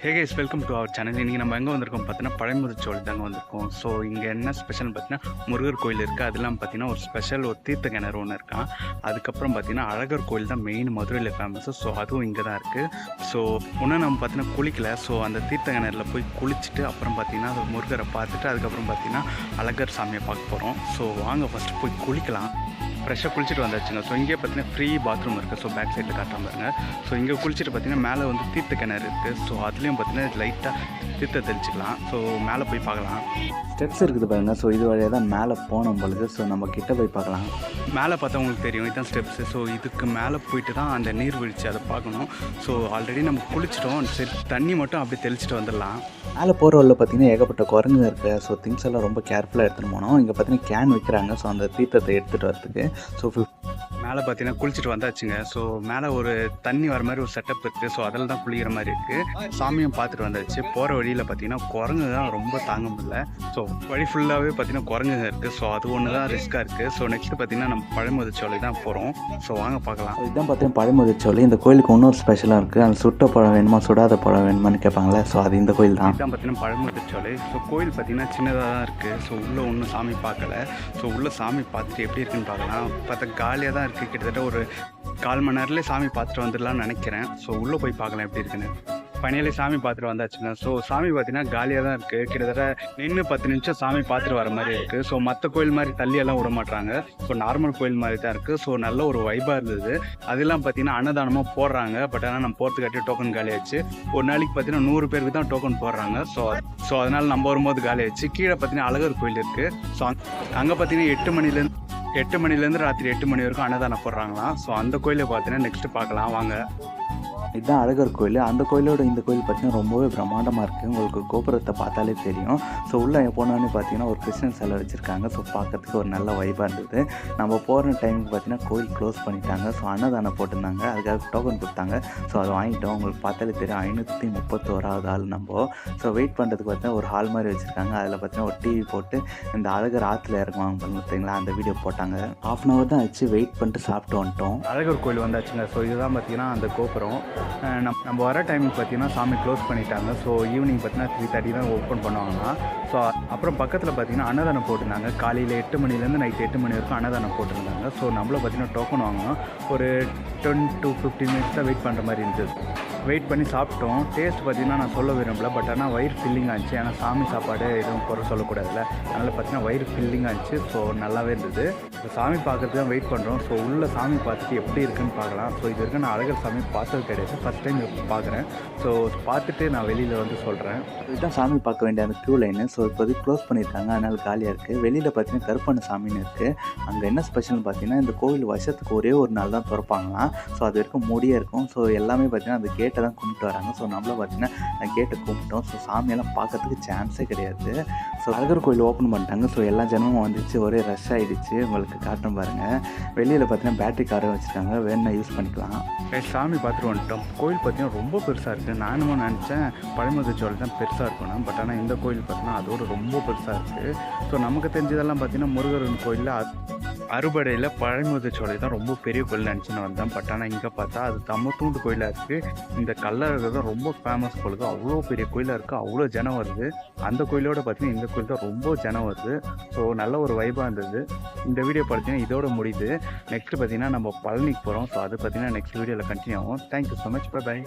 Hey guys, welcome to our channel. இன்றைக்கி நம்ம எங்கே வந்திருக்கோம் பார்த்தீங்கன்னா பழைமுதிர்ச்சோலை தாங்க வந்திருக்கோம். ஸோ இங்கே என்ன ஸ்பெஷல்னு பார்த்தீங்கன்னா முருகர் கோயில் இருக்குது. அது இல்லாமல் பார்த்தீங்கன்னா ஒரு ஸ்பெஷல் ஒரு தீர்த்த கிணறு ஒன்று இருக்கான். அதுக்கப்புறம் பார்த்தீங்கன்னா அழகர் கோயில் தான் மெயின் மதுரையில் ஃபேமஸ். ஸோ அதுவும் இங்கே தான் இருக்குது. ஸோ ஒன்றும் நம்ம பார்த்தீங்கன்னா குளிக்கல. ஸோ அந்த தீர்த்த கிணறுல போய் குளிச்சுட்டு அப்புறம் பார்த்தீங்கன்னா முருகரை பார்த்துட்டு அதுக்கப்புறம் பார்த்தீங்கன்னா அழகர் சாமியை பார்க்க போகிறோம். ஸோ வாங்க ஃபஸ்ட்டு போய் குளிக்கலாம். ஃப்ரெஷ்ஷாக குளிச்சுட்டு வந்தாச்சுங்க. ஸோ இங்கே பார்த்தீங்கன்னா ஃப்ரீ பாத்ரூம் இருக்குது. ஸோ பேக் சைடில் காட்டாமல் பாருங்க. ஸோ இங்கே குளிச்சுட்டு பார்த்தீங்கன்னா மேலே வந்து தீர்த்த கிணறு இருக்குது. ஸோ அதுலேயும் பார்த்தீங்கன்னா லைட்டாக தீர்த்த தெளிச்சிக்கலாம். ஸோ மேலே போய் பார்க்கலாம். ஸ்டெப்ஸ் இருக்குது பாருங்கள். ஸோ இது வழியாக தான் மேலே போனோம் பொழுது. ஸோ நம்ம கிட்ட போய் பார்க்கலாம். மேலே பார்த்தா உங்களுக்கு தெரியும், இதுதான் ஸ்டெப்ஸு. ஸோ இதுக்கு மேலே போயிட்டு தான் அந்த நீர்வீழ்ச்சி அதை பார்க்கணும். ஸோ ஆல்ரெடி நம்ம குளிச்சிட்டோம். சரி, தண்ணி மட்டும் அப்படி தெளிச்சிட்டு வந்துடலாம். மேலே போகிற வழியில் பார்த்தீங்கன்னா ஏகப்பட்ட குரங்கு இருக்குது. ஸோ திங்ஸ் எல்லாம் ரொம்ப கேர்ஃபுல்லாக எடுத்துகிட்டு போனோம். இங்கே பார்த்தீங்கன்னா கேன் வைக்கிறாங்க. ஸோ அந்த தீர்த்தத்தை எடுத்துகிட்டு வரதுக்கு. ஸோ மேலே பார்த்தீங்கன்னா குளிச்சுட்டு வந்தாச்சுங்க. ஸோ மேலே ஒரு தண்ணி வர மாதிரி ஒரு செட்டப் இருக்குது. ஸோ அதில் தான் குளிக்கிற மாதிரி இருக்குது. சாமியும் பார்த்துட்டு வந்தாச்சு. போகிற வழியில் பார்த்தீங்கன்னா குரங்கு தான் ரொம்ப தாங்க முடியல. ஸோ வழி ஃபுல்லாகவே பார்த்தீங்கன்னா குரங்குங்க இருக்குது. ஸோ அது ஒன்று தான் ரிஸ்க்காக இருக்குது. ஸோ நெக்ஸ்ட்டு பார்த்தீங்கன்னா நம்ம பழைமுதிர்ச்சோலை தான் போகிறோம். ஸோ வாங்க பார்க்கலாம். இதுதான் பார்த்தீங்கன்னா பழைமுதிர்ச்சோலை. இந்த கோயிலுக்கு இன்னொரு ஸ்பெஷலாக இருக்குது. அந்த சுட்ட பழம் வேணுமா சுடாத பழம் வேணுமான்னு கேட்பாங்களே. ஸோ அது இந்த கோயில் தான். இதுதான் பார்த்தீங்கன்னா பழைமுதிர்ச்சோலை. ஸோ கோயில் பார்த்தீங்கன்னா சின்னதாக தான் இருக்குது. ஸோ உள்ளே ஒன்றும் சாமி பார்க்கல. ஸோ உள்ளே சாமி பார்த்துட்டு எப்படி இருக்குன்னு பார்க்கலாம். பார்த்தா காலியாக தான் இருக்குது. கிட்டத்தட்ட ஒரு 1/4 மணி நேரத்துலேயே சாமி பார்த்துட்டு வந்துடலாம்னு நினைக்கிறேன். ஸோ உள்ளே போய் பார்க்கலாம் எப்படி இருக்குன்னு. ஃபைனலி சாமி பார்த்துட்டு வந்தாச்சுங்க. ஸோ சாமி பார்த்தீங்கன்னா காலியாக தான் இருக்குது. கிட்டத்தட்ட நின்று 10 நிமிஷம் சாமி பார்த்துட்டு வர மாதிரி இருக்குது. ஸோ மற்ற கோயில் மாதிரி தள்ளியெல்லாம் விட மாட்டாங்க. ஸோ நார்மல் கோயில் மாதிரி தான் இருக்குது. ஸோ நல்ல ஒரு வைபாக இருந்தது. அதெல்லாம் பார்த்தீங்கன்னா அன்னதானமாக போடுறாங்க. பட் ஆனால் நம்ம போகிறதுக்காட்டி டோக்கன் காலியாச்சு. ஒரு நாளைக்கு பார்த்தீங்கன்னா 100 பேருக்கு தான் டோக்கன் போடுறாங்க. ஸோ அதனால் நம்ம வரும்போது காலியாச்சு. கீழே பார்த்தீங்கன்னா அழகர் கோயில் இருக்குது. ஸோ அங்கே பார்த்தீங்கன்னா 8 மணிலேருந்து ராத்திரி 8 மணி வரைக்கும் அன்னதானம் போடுறாங்களாம். ஸோ அந்த கோயிலை பார்த்தீங்கன்னா நெக்ஸ்ட்டு பார்க்கலாம் வாங்க. இதுதான் அழகர் கோயில். அந்த கோயிலோட இந்த கோயில் பார்த்தீங்கன்னா ரொம்பவே பிரம்மாண்டமாக இருக்குது. உங்களுக்கு கோபுரத்தை பார்த்தாலே தெரியும். ஸோ உள்ளே போனோன்னு பார்த்தீங்கன்னா ஒரு கிருஷ்ணன் சிலை வச்சுருக்காங்க. ஸோ பார்க்கறதுக்கு ஒரு நல்ல வைபாக இருந்தது. நம்ம போகிற டைமுக்கு பார்த்தீங்கன்னா கோயில் க்ளோஸ் பண்ணிட்டாங்க. ஸோ அன்னதானம் போட்டிருந்தாங்க. அதுக்காக டோக்கன் கொடுத்தாங்க. ஸோ அதை வாங்கிட்டோம். உங்களுக்கு பார்த்தாலே தெரியும் 531வது ஆள் நம்ம. ஸோ வெயிட் பண்ணுறதுக்கு பார்த்தீங்கன்னா ஒரு ஹால் மாதிரி வச்சுருக்காங்க. அதில் பார்த்தீங்கன்னா ஒரு டிவி போட்டு இந்த அழகர் ஆற்றுல இறங்குவாங்க பார்த்தீங்களா, அந்த வீடியோ போட்டாங்க. 1/2 hour தான் ஆச்சு. வெயிட் பண்ணிட்டு சாப்பிட்டு வந்துட்டோம். அழகர் கோயில் வந்தாச்சுங்க. ஸோ இதுதான் பார்த்தீங்கன்னா அந்த கோபுரம். நம்ம வர டைமுக்கு பார்த்தீங்கன்னா சாமி க்ளோஸ் பண்ணிட்டாங்க. ஸோ ஈவினிங் பார்த்தீங்கன்னா 3:30 தான் ஓப்பன் பண்ணுவாங்கன்னா. ஸோ அப்புறம் பக்கத்தில் பார்த்தீங்கன்னா அன்னதானம் போட்டிருந்தாங்க. காலையில் 8 மணிலேருந்து நைட் 8 மணி வரைக்கும் அன்னதானம் போட்டிருந்தாங்க. ஸோ நம்மளும் பார்த்தீங்கன்னா டோக்கன் வாங்கணும். ஒரு 10 to 15 மினிட்ஸ் தான் வெயிட் பண்ணுற மாதிரி இருந்தது. வெயிட் பண்ணி சாப்பிட்டோம். டேஸ்ட் பார்த்தீங்கன்னா நான் சொல்ல விரும்பல. பட் ஆனால் வயிறு ஃபில்லிங் ஆச்சு. ஏன்னா சாமி சாப்பாடு எதுவும் குறை சொல்லக்கூடாதுல்ல. அதனால் பார்த்தீங்கன்னா வயிறு ஃபில்லிங் ஆச்சு. ஸோ நல்லாவே இருந்தது. ஸோ சாமி பார்க்குறதுக்கு தான் வெயிட் பண்ணுறோம். ஸோ உள்ளே சாமி பார்த்துட்டு எப்படி இருக்குன்னு பார்க்கலாம். ஸோ இது வரைக்கும் நான் அழகர் சாமி பார்த்தது கிடையாது. ஃபஸ்ட் டைம் பார்க்குறேன். ஸோ பார்த்துட்டு நான் வெளியில் வந்து சொல்கிறேன். இதுதான் சாமி பார்க்க வேண்டிய அந்த க்யூ லைனு. ஸோ இப்போதைக்கு க்ளோஸ் பண்ணியிருக்காங்க. அதனால் காலியாக இருக்குது. வெளியில் பார்த்தீங்கன்னா கருப்பண்ண சாமின்னு இருக்குது. அங்கே என்ன ஸ்பெஷல்னு பார்த்தீங்கன்னா இந்த கோவில் வருஷத்துக்கு ஒரே ஒரு நாள் தான் திறப்பாங்களாம். ஸோ அது வரைக்கும் மூடியே இருக்கும். ஸோ எல்லாமே பார்த்தீங்கன்னா அந்த கேட்டை தான் கும்பிட்டு வராங்க. ஸோ நம்மளும் பார்த்தீங்கன்னா கேட்டை கும்பிட்டோம். ஸோ சாமியெல்லாம் பார்க்கறதுக்கு சான்ஸே கிடையாது. ஸோ அழகர் கோயில் ஓப்பன் பண்ணிட்டாங்க. ஸோ எல்லா ஜனமும் வந்துச்சு. ஒரே ரஷ் ஆகிடுச்சு. உங்களுக்கு காட்டும் பாருங்கள். வெளியில் பார்த்தீங்கன்னா பேட்டரி காரை வச்சுருக்காங்க. வேணா யூஸ் பண்ணிக்கலாம். சாமி பார்த்துட்டு வந்துட்டோம். கோயில் பார்த்தீங்கன்னா ரொம்ப பெருசாக இருக்குது. நானும் நினச்சேன் பழைமுதிர்ச்சோலை தான் பெருசாக இருக்கணும். பட் ஆனால் இந்த கோயில் பார்த்தீங்கன்னா அதோட ரொம்ப பெருசாக இருக்குது. ஸோ நமக்கு தெரிஞ்சதெல்லாம் பார்த்தீங்கன்னா முருகன் கோயிலில் அறுபடையில் பழைமுதிர்ச்சோலை தான் ரொம்ப பெரிய கோயில் நினச்சின்னு வந்தேன். பட் ஆனால் இங்கே பார்த்தா அது தம்மத்தூண்டு கோயிலாக இருக்குது. இந்த கல்லழகர் தான் ரொம்ப ஃபேமஸ் கோயிலுக்கு. அவ்வளோ பெரிய கோயிலாக இருக்குது. அவ்வளோ ஜனம் வருது. அந்த கோயிலோட பார்த்தீங்கன்னா இந்த கோயில் தான் ரொம்ப ஜனம் வருது. ஸோ நல்ல ஒரு வைபாக இருந்தது. இந்த வீடியோ பார்த்தீங்கன்னா இதோட முடியுது. நெக்ஸ்ட்டு பார்த்தீங்கன்னா நம்ம பழனிக்கு போகிறோம். ஸோ அது பார்த்தீங்கன்னா நெக்ஸ்ட் வீடியோவில் கண்டினியூ ஆகும். Thank you so much. பை.